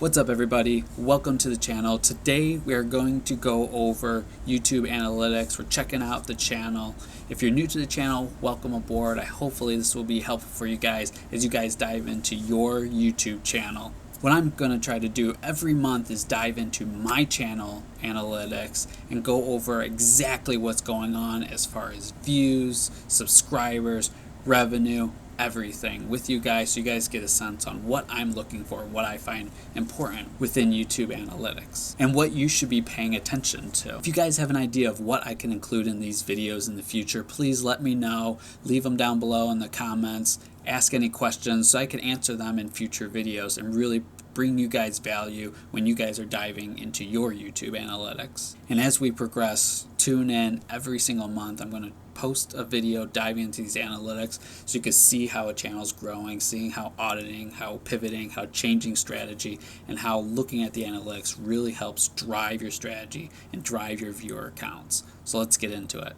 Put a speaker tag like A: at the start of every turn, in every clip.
A: What's up everybody? Welcome to the channel. Today we are going to go over YouTube analytics. We're checking out the channel. If you're new to the channel, welcome aboard. Hopefully this will be helpful for you guys as you guys dive into your YouTube channel. What I'm going to try to do every month is dive into my channel analytics and go over exactly what's going on as far as views, subscribers, revenue, everything with you guys, so you guys get a sense on what I'm looking for, what I find important within YouTube analytics, and what you should be paying attention to. If you guys have an idea of what I can include in these videos in the future, please let me know. Leave them down below in the comments. Ask any questions so I can answer them in future videos and really bring you guys value when you guys are diving into your YouTube analytics. And as we progress, tune in every single month. I'm going to post a video diving into these analytics so you can see how a channel is growing, seeing how auditing, how pivoting, how changing strategy, and how looking at the analytics really helps drive your strategy and drive your viewer counts. So let's get into it.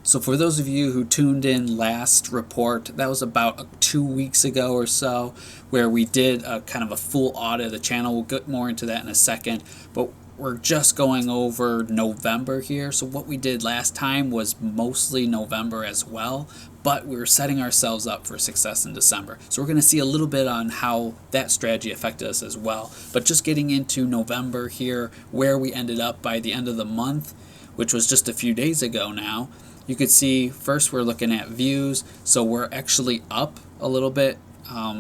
A: So for those of you who tuned in last report, that was about 2 weeks ago or so, where we did a kind of a full audit of the channel. We'll get more into that in a second, but we're just going over November here. So what we did last time was mostly November as well, but we were setting ourselves up for success in December. So we're going to see a little bit on how that strategy affected us as well. But just getting into November here, where we ended up by the end of the month, which was just a few days ago now, you could see first we're looking at views. So we're actually up a little bit.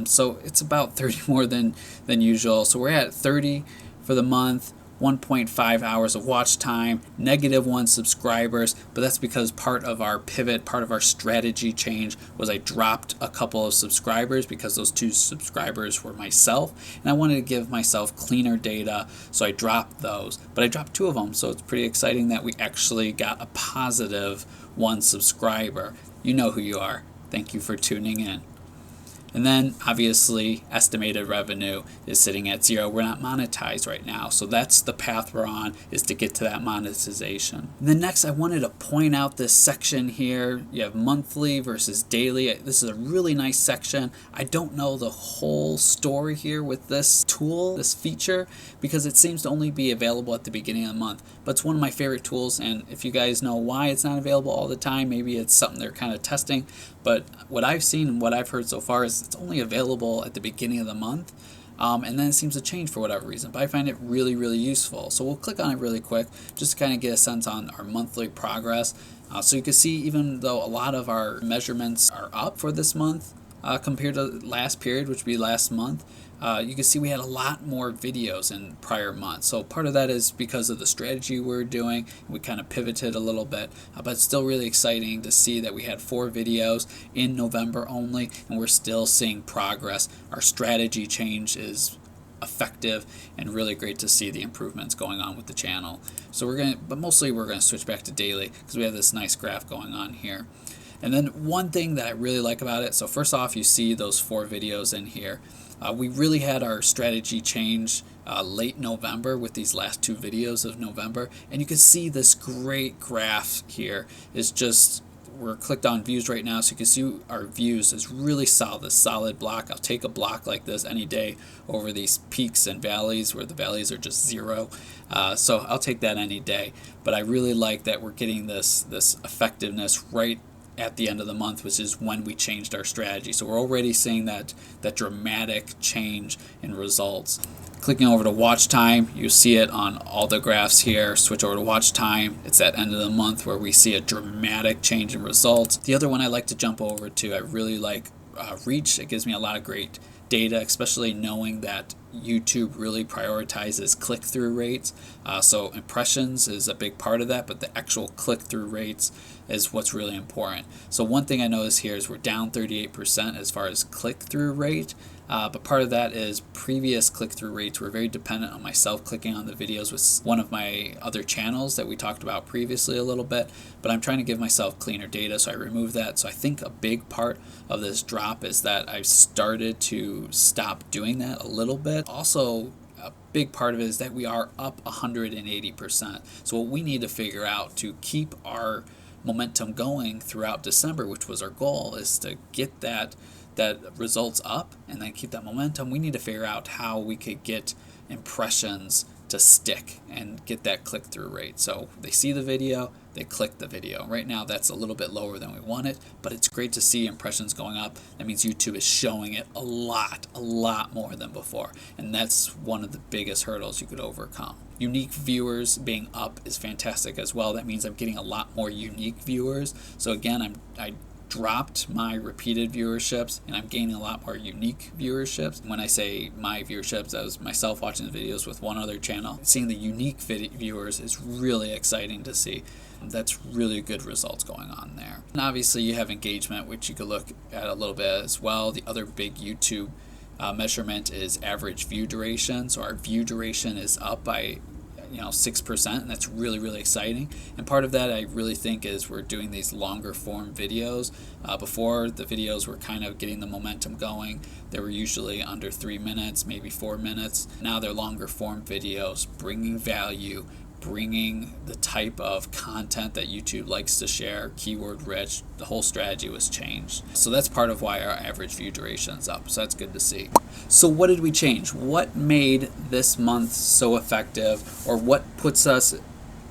A: So it's about 30 more than usual. So we're at 30 for the month. 1.5 hours of watch time, -1 subscribers, but that's because part of our pivot, part of our strategy change was I dropped a couple of subscribers because those 2 subscribers were myself, and I wanted to give myself cleaner data, so I dropped those. But I dropped 2 of them, so it's pretty exciting that we actually got a positive 1 subscriber. You know who you are. Thank you for tuning in. And then obviously estimated revenue is sitting at 0. We're not monetized right now, so that's the path we're on, is to get to that monetization. And then next I wanted to point out this section here. You have monthly versus daily. This is a really nice section. I don't know the whole story here with this tool, this feature, because it seems to only be available at the beginning of the month, but it's one of my favorite tools. And if you guys know why it's not available all the time, maybe it's something they're kind of testing, but what I've seen and what I've heard so far is it's only available at the beginning of the month, and then it seems to change for whatever reason, but I find it really, really useful. So we'll click on it really quick just to kind of get a sense on our monthly progress. So you can see, even though a lot of our measurements are up for this month compared to last period, which would be last month, you can see we had a lot more videos in prior months. So part of that is because of the strategy we're doing. We kind of pivoted a little bit, but it's still really exciting to see that we had 4 videos in November only, and we're still seeing progress. Our strategy change is effective, and really great to see the improvements going on with the channel. So mostly we're going to switch back to daily because we have this nice graph going on here. And then one thing that I really like about it, so first off, you see those 4 videos in here. We really had our strategy change late November with these last 2 videos of November, and you can see this great graph here. Is just, we're clicked on views right now, so you can see our views is really solid, this solid block. I'll take a block like this any day over these peaks and valleys where the valleys are just 0. So I'll take that any day. But I really like that we're getting this effectiveness right at the end of the month, which is when we changed our strategy. So we're already seeing that dramatic change in results. Clicking over to watch time, you see it on all the graphs here. Switch over to watch time. It's at end of the month where we see a dramatic change in results. The other one I like to jump over to, I really like reach. It gives me a lot of great data, especially knowing that YouTube really prioritizes click-through rates. So impressions is a big part of that, but the actual click-through rates is what's really important. So one thing I notice here is we're down 38% as far as click-through rate, but part of that is previous click-through rates were very dependent on myself clicking on the videos with one of my other channels that we talked about previously a little bit, but I'm trying to give myself cleaner data, so I removed that. So I think a big part of this drop is that I've started to stop doing that a little bit. Also, a big part of it is that we are up 180%. So what we need to figure out to keep our momentum going throughout December, which was our goal, is to get that results up and then keep that momentum. We need to figure out how we could get impressions to stick and get that click-through rate. So they see the video, they click the video. Right now that's a little bit lower than we want it, but it's great to see impressions going up. That means YouTube is showing it a lot more than before, and that's one of the biggest hurdles you could overcome. Unique viewers being up is fantastic as well. That means I'm getting a lot more unique viewers. So again, I dropped my repeated viewerships and I'm gaining a lot more unique viewerships. When I say my viewerships, that was myself watching the videos with one other channel. Seeing the unique viewers is really exciting to see. That's really good results going on there. And obviously you have engagement, which you could look at a little bit as well. The other big YouTube measurement is average view duration. So our view duration is up by 6%, and that's really exciting. And part of that I really think is we're doing these longer form videos. Before, the videos were kind of getting the momentum going. They were usually under 3 minutes, maybe 4 minutes. Now they're longer form videos, bringing value, bringing the type of content that YouTube likes to share, keyword rich. The whole strategy was changed. So that's part of why our average view duration is up. So that's good to see. So what did we change? What made this month so effective, or what puts us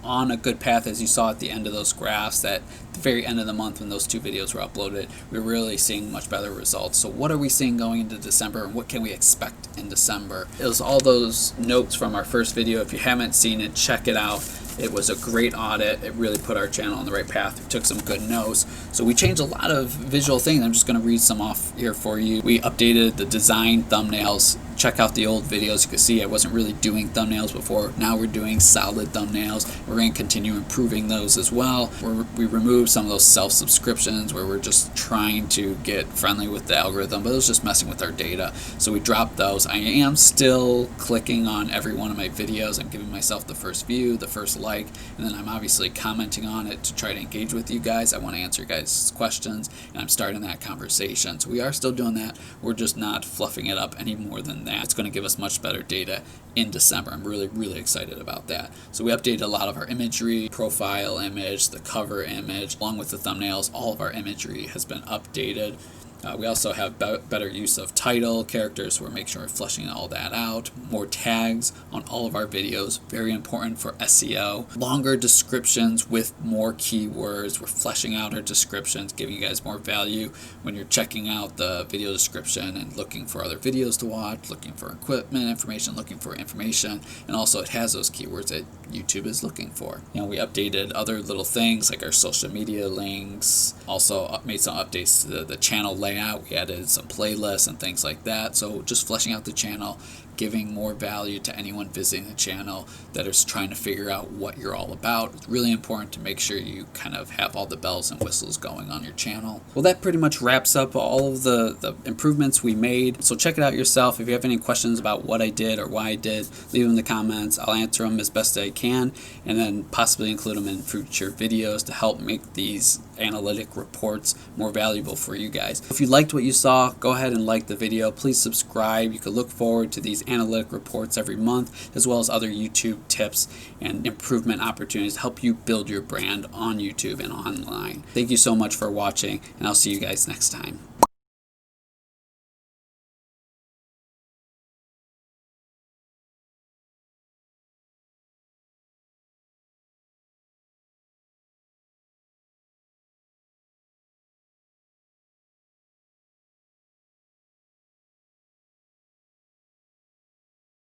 A: on a good path? As you saw at the end of those graphs, that at the very end of the month when those 2 videos were uploaded, we were really seeing much better results. So what are we seeing going into December, and what can we expect in December? It was all those notes from our first video. If you haven't seen it, check it out. It was a great audit. It really put our channel on the right path. We took some good notes. So we changed a lot of visual things. I'm just going to read some off here for you. We updated the design thumbnails. Check out the old videos. You can see I wasn't really doing thumbnails before. Now we're doing solid thumbnails. We're going to continue improving those as well. We removed some of those self-subscriptions where we're just trying to get friendly with the algorithm, but it was just messing with our data. So we dropped those. I am still clicking on every one of my videos. I'm giving myself the first view, the first like, and then I'm obviously commenting on it to try to engage with you guys. I want to answer your guys' questions, and I'm starting that conversation. So we are still doing that. We're just not fluffing it up any more than that. It's going to give us much better data in December. I'm really excited about that. So we updated a lot of our imagery, profile image, the cover image, along with the thumbnails. All of our imagery has been updated. We also have better use of title characters, so we're making sure we're fleshing all that out. More tags on all of our videos, very important for SEO. Longer descriptions with more keywords. We're fleshing out our descriptions, giving you guys more value when you're checking out the video description and looking for other videos to watch, looking for equipment information, looking for information, and also it has those keywords that YouTube is looking for. We updated other little things like our social media links, also made some updates to the channel layout. We added some playlists and things like that. So just fleshing out the channel, giving more value to anyone visiting the channel that is trying to figure out what you're all about. It's really important to make sure you kind of have all the bells and whistles going on your channel. Well, that pretty much wraps up all of the improvements we made. So check it out yourself. If you have any questions about what I did or why I did, leave them in the comments. I'll answer them as best I can, and then possibly include them in future videos to help make these analytic reports more valuable for you guys. If you liked what you saw, go ahead and like the video. Please subscribe. You can look forward to these analytic reports every month, as well as other YouTube tips and improvement opportunities to help you build your brand on YouTube and online. Thank you so much for watching, and I'll see you guys next time.